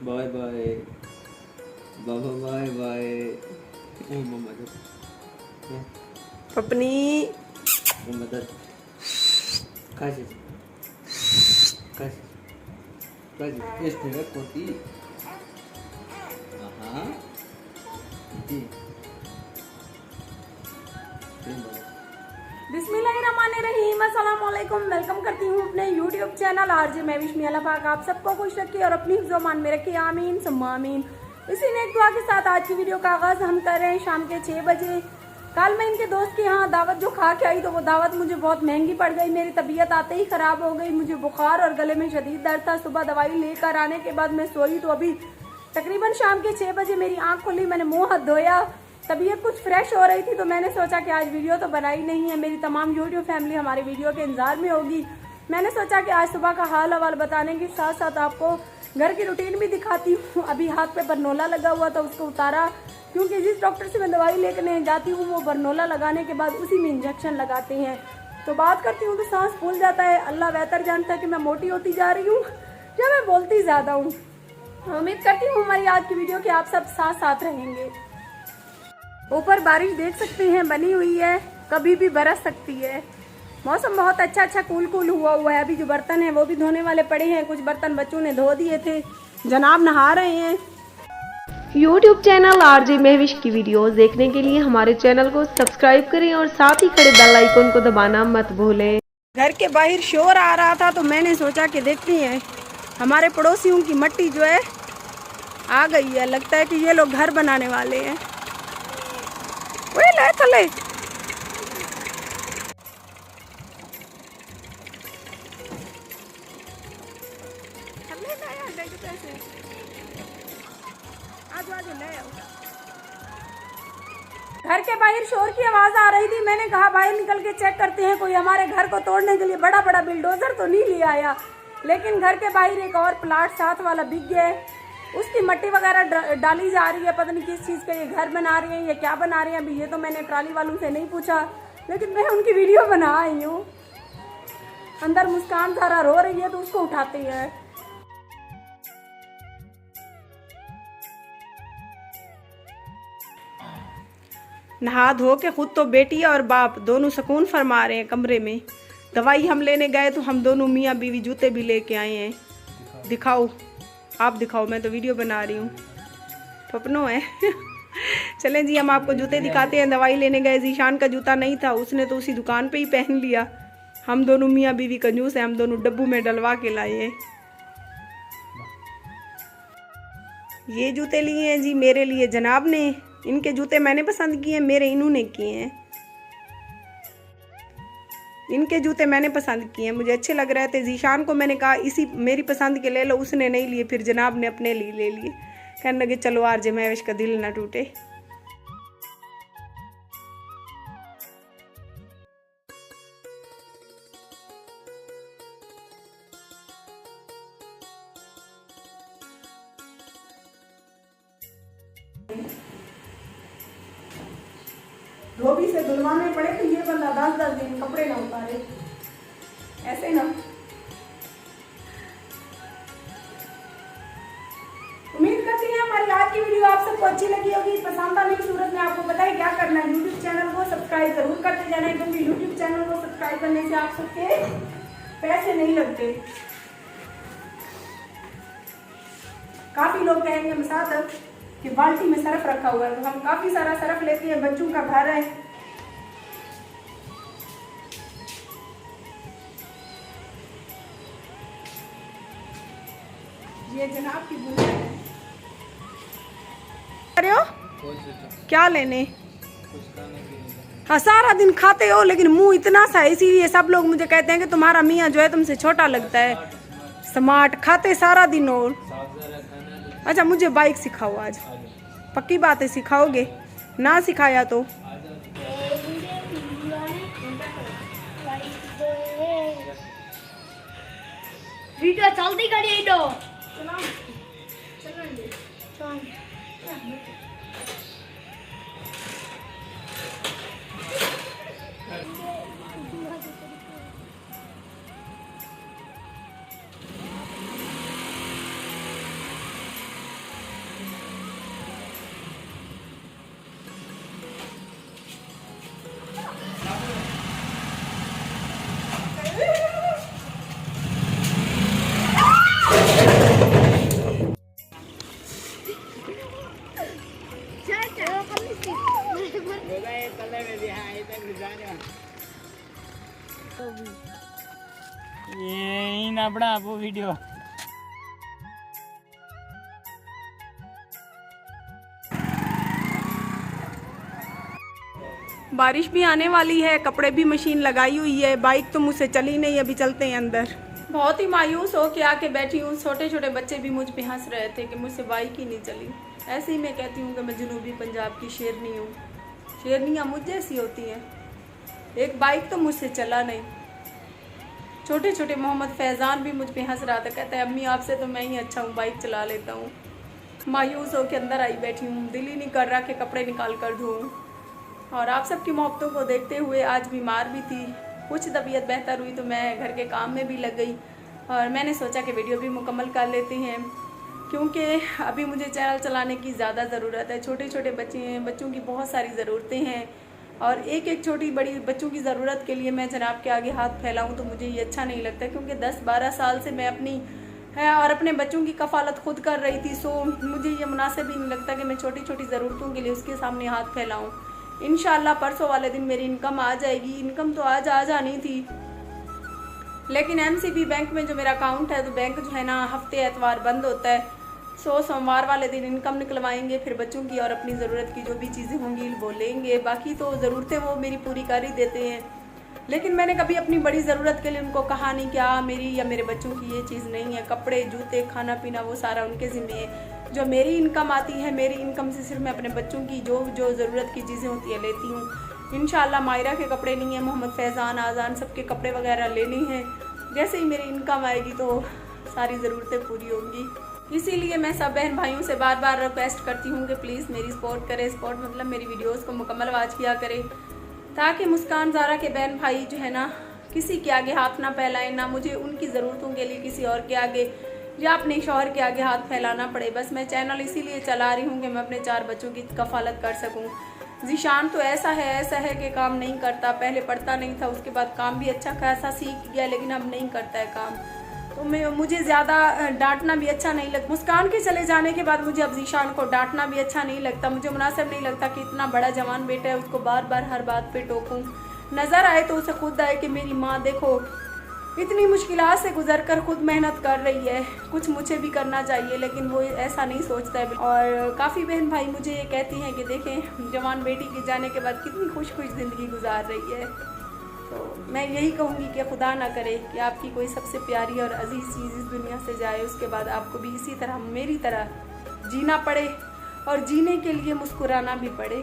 Bye bye बाबा, bye bye. ओ मदद, पपनी मदद। कैसे कैसे कैसे इस तरह कोती। हाँ जी। बिस्मिल्लाहिर्रहमानिर्रहीम, अस्सलाम वालेकुम। वेलकम करती हूँ अपने यूट्यूब चैनल आरजे महविश में। अल्लाह पाक आप सबको खुश रखिए और अपनी हिफ्ज़ मान में रखिए, आमीन सुम्मा आमीन। इसी नेक दुआ के साथ आज की वीडियो का आगाज़ हम कर रहे हैं शाम के 6 बजे। कल मैं इनके दोस्त के यहाँ दावत जो खा के आई तो वो दावत मुझे बहुत महंगी पड़ गई। मेरी तबीयत आते ही ख़राब हो गई, मुझे बुखार और गले में शदीद दर्द था। सुबह दवाई लेकर आने के बाद मैं सोई तो अभी तकरीबन शाम के 6 बजे मेरी आँख खुली, मैंने मुँह हाथ धोया, तबीयत कुछ फ्रेश हो रही थी तो मैंने सोचा कि आज वीडियो तो बनाई नहीं है, मेरी तमाम यूट्यूब फैमिली हमारी वीडियो के इंतजार में होगी। मैंने सोचा कि आज सुबह का हाल हवाल बताने के साथ साथ आपको घर की रूटीन भी दिखाती हूँ। अभी हाथ पे बरनोला लगा हुआ था, उसको उतारा क्योंकि जिस डॉक्टर से मैं दवाई लेकर जाती हूँ वो बरनोला लगाने के बाद उसी में इंजेक्शन लगाते हैं। तो बात करती हूँ तो सांस फूल जाता है। अल्लाह बेहतर जानता है कि मैं मोटी होती जा रही हूँ या मैं बोलती ज़्यादा हूँ। उम्मीद करती हूँ हमारी आज की वीडियो के आप सब साथ साथ रहेंगे। ऊपर बारिश देख सकते हैं बनी हुई है, कभी भी बरस सकती है। मौसम बहुत अच्छा कूल हुआ है। अभी जो बर्तन है वो भी धोने वाले पड़े हैं, कुछ बर्तन बच्चों ने धो दिए थे, जनाब नहा रहे हैं। YouTube चैनल आरजे महविश की वीडियोस देखने के लिए हमारे चैनल को सब्सक्राइब करें और साथ ही खड़े बेल आइकन को दबाना मत भूलें। घर के बाहर शोर आ रहा था तो मैंने सोचा कि देखते हैं, हमारे पड़ोसियों की मट्टी जो है आ गई है। लगता है कि ये लोग घर बनाने वाले हैं। ले थले घर के बाहर शोर की आवाज आ रही थी। मैंने कहा बाहर निकल के चेक करते हैं, कोई हमारे घर को तोड़ने के लिए बड़ा बड़ा बिल्डोजर तो नहीं ले आया। लेकिन घर के बाहर एक और प्लाट साथ वाला बिक गया है, उसकी मट्टी वगैरह डाली जा रही है। पता नहीं किस चीज़ का ये घर बना रही है या क्या बना रही है, अभी ये तो मैंने ट्राली वालों से नहीं पूछा, लेकिन मैं उनकी वीडियो बना आई हूँ। अंदर मुस्कान सारा रो रही है तो उसको उठाते हैं। नहा धो के खुद तो बेटी और बाप दोनों सुकून फरमा रहे हैं कमरे में। दवाई हम लेने गए तो हम दोनों मियाँ बीवी जूते भी लेके आए हैं। दिखाओ, आप दिखाओ, मैं तो वीडियो बना रही हूँ। पपनो है। चलें जी, हम आपको जूते दिखाते हैं। दवाई लेने गए, जीशान का जूता नहीं था, उसने तो उसी दुकान पे ही पहन लिया। हम दोनों मियाँ बीवी कंजूस हैं, हम दोनों डब्बू में डलवा के लाए हैं। ये जूते लिए हैं जी मेरे लिए जनाब ने। इनके जूते मैंने पसंद किए, मेरे इन्होंने किए हैं। इनके जूते मैंने पसंद किए हैं, मुझे अच्छे लग रहे थे। जीशान को मैंने कहा इसी मेरी पसंद के ले लो, उसने नहीं लिए, फिर जनाब ने अपने लिए ले लिए। कहने लगे चलो आरजे महविश का दिल ना टूटे। धोबी से धुलवाने पड़े तो ये बंदा 10-10 दिन कपड़े ना उतारे, ऐसे ना। उम्मीद करती हैं हमारी आज की वीडियो आप सबको अच्छी लगी होगी। पसंद आने की सूरत में आपको बताइए क्या करना है, यूट्यूब चैनल को सब्सक्राइब जरूर करते जाना है, क्योंकि यूट्यूब चैनल को सब्सक्राइब करने से आप सबके पैसे नहीं लगते। काफी लोग कहेंगे मसाद कि बाल्टी में सरफ रखा हुआ है, तो हम काफी सारा सरफ लेते हैं, बच्चों का घर है। ये जनाब की बुनिया है। अरे हो क्या लेने? हाँ, सारा दिन खाते हो लेकिन मुंह इतना सा, इसीलिए सब लोग मुझे कहते हैं कि तुम्हारा मियाँ जो है तुमसे छोटा लगता है। स्मार्ट खाते सारा दिन हो। अच्छा, मुझे बाइक सिखाओ आज, पक्की बात है सिखाओगे? ना सिखाया तो वीडियो जल्दी करिए दो। बड़ा वो वीडियो। बारिश भी आने वाली है, कपड़े भी मशीन लगाई हुई है, बाइक तो मुझसे चली नहीं, अभी चलते हैं अंदर। बहुत ही मायूस हो के आके बैठी हूँ। छोटे छोटे बच्चे भी मुझ पे हंस रहे थे कि मुझसे बाइक ही नहीं चली। ऐसे ही मैं कहती हूँ कि मैं जनूबी पंजाब की शेरनी हूँ। शेरनियाँ मुझ जैसी होती हैं। एक बाइक तो मुझसे चला नहीं। छोटे छोटे मोहम्मद फैज़ान भी मुझ पे हंस रहा था, कहता है अम्मी आपसे तो मैं ही अच्छा हूँ, बाइक चला लेता हूँ। मायूस होकर अंदर आई बैठी हूँ, दिल ही नहीं कर रहा कि कपड़े निकाल कर धोऊँ। और आप सबकी मोहब्बतों को देखते हुए आज बीमार भी थी, कुछ तबीयत बेहतर हुई तो मैं घर के काम में भी लग गई और मैंने सोचा कि वीडियो भी मुकम्मल कर लेते हैं, क्योंकि अभी मुझे चैनल चलाने की ज़्यादा ज़रूरत है। छोटे छोटे बच्चे हैं, बच्चों की बहुत सारी ज़रूरतें हैं और एक एक छोटी बड़ी बच्चों की ज़रूरत के लिए मैं जनाब के आगे हाथ फैलाऊँ तो मुझे ये अच्छा नहीं लगता, क्योंकि 10-12 साल से मैं अपनी है और अपने बच्चों की कफ़ालत खुद कर रही थी। सो मुझे ये मुनासिब ही नहीं लगता कि मैं छोटी छोटी ज़रूरतों के लिए उसके सामने हाथ फैलाऊँ। इंशाल्लाह परसों वाले दिन मेरी इनकम आ जाएगी। इनकम तो आज आ जानी थी, लेकिन एमसीबी बैंक में जो मेरा अकाउंट है तो बैंक जो है ना हफ्ते एतवार बंद होता है। सो सोमवार वाले दिन इनकम निकलवाएंगे, फिर बच्चों की और अपनी ज़रूरत की जो भी चीज़ें होंगी वो लेंगे। बाकी तो ज़रूरतें वो मेरी पूरी कर ही देते हैं, लेकिन मैंने कभी अपनी बड़ी ज़रूरत के लिए उनको कहा नहीं कि मेरी या मेरे बच्चों की ये चीज़ नहीं है। कपड़े, जूते, खाना पीना वो सारा उनके ज़िम्मे है। जो मेरी इनकम आती है, मेरी इनकम से सिर्फ मैं अपने बच्चों की जो ज़रूरत की चीज़ें होती है लेती हूँ। इंशाल्लाह मायरा के कपड़े नहीं है, मोहम्मद फैज़ान, आज़ान सबके कपड़े वगैरह लेने हैं। जैसे ही मेरी इनकम आएगी तो सारी ज़रूरतें पूरी होंगी। इसीलिए मैं सब बहन भाइयों से बार बार रिक्वेस्ट करती हूँ कि प्लीज़ मेरी सपोर्ट करें। सपोर्ट मतलब मेरी वीडियोज़ को मुकम्मल वॉच किया करें, ताकि मुस्कान ज़ारा के बहन भाई जो है ना किसी के आगे हाथ ना फैलाएं, ना मुझे उनकी ज़रूरतों के लिए किसी और के आगे या अपने शौहर के आगे हाथ फैलाना पड़े। बस मैं चैनल इसीलिए चला रही हूँ कि मैं अपने 4 बच्चों की कफ़ालत कर सकूँ। ज़ीशान तो ऐसा है कि काम नहीं करता। पहले पढ़ता नहीं था, उसके बाद काम भी अच्छा खासा सीख गया, लेकिन अब नहीं करता है काम। तो मुझे ज़्यादा डांटना भी अच्छा नहीं लगता। मुस्कान के चले जाने के बाद मुझे अब ज़ीशान को डांटना भी अच्छा नहीं लगता। मुझे मुनासिब नहीं लगता कि इतना बड़ा जवान बेटा है उसको बार बार हर बात पे टोकूं। नज़र आए तो उसे खुद आए कि मेरी माँ देखो इतनी मुश्किलात से गुजर कर खुद मेहनत कर रही है, कुछ मुझे भी करना चाहिए, लेकिन वो ऐसा नहीं सोचता है। और काफ़ी बहन भाई मुझे ये कहती हैं कि देखें जवान बेटी के जाने के बाद कितनी खुश ज़िंदगी गुजार रही है। तो मैं यही कहूँगी कि खुदा ना करे कि आपकी कोई सबसे प्यारी और अजीज़ चीज़ इस दुनिया से जाए, उसके बाद आपको भी इसी तरह मेरी तरह जीना पड़े और जीने के लिए मुस्कुराना भी पड़े।